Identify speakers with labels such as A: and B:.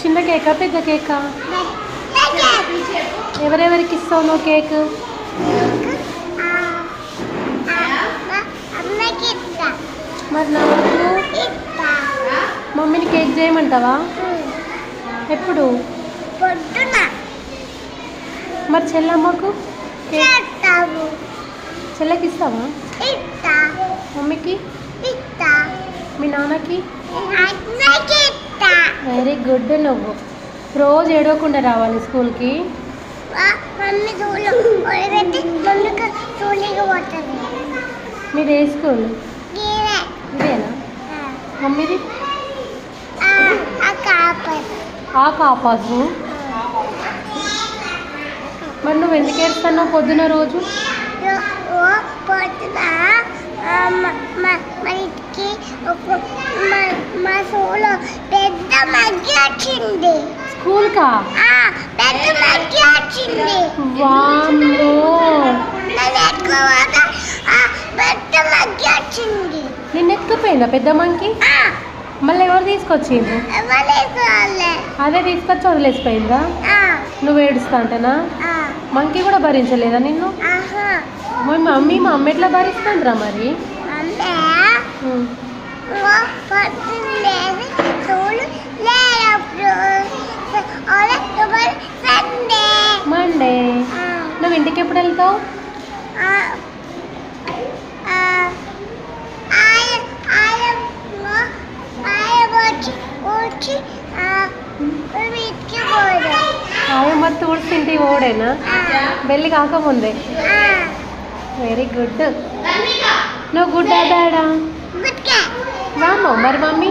A: చిన్న కేకా పెద్ద కేకా? ఎవరెవరికి ఇస్తావు నువ్వు కేక్? మరి నాకు మమ్మీని కేక్ చేయమంటావా? ఎప్పుడు? మరి చెల్లమ్మకు చెల్లకి ఇస్తావా? మమ్మీకి? మీ నాన్నకి? Very good. నువ్వు రోజు ఏడవకుండా రావాలి స్కూల్కి. మీది ఏ స్కూల్? ఇదేనా మమ్మీది? ఆ కాపాసు. మరి నువ్వు ఎందుకు ఏడుస్తున్నావు పొద్దున రోజు?
B: మా స్కూల్లో పెద్ద మగ్గి వచ్చింది.
A: స్కూల్కా?
B: పెద్ద మగ్గి వచ్చింది.
A: వామ్మో,
B: పెద్ద మగ్గి వచ్చింది.
A: నిన్ను ఎత్తుకుపోయిందా పెద్ద మంకి? మళ్ళీ ఎవరు తీసుకొచ్చిండ్రు? అదే తీసుకొచ్చి వదిలేసిపోయిందా? నువ్వు ఏడుస్తా అంటనా? మంకీ కూడా భరించలేదా నిన్ను? మా అమ్మ ఎట్లా భరిస్తుందిరా మరి? మండే. నువ్వు ఇంటికి ఎప్పుడు వెళ్తావు? ఆయమ్మ తూడ్చి ఇంటికి ఓడేనా? బెల్లి కాకముందే. Very good. నువ్వు గుడ్డా బ్యాడా? వామ్మో, మరి మమ్మీ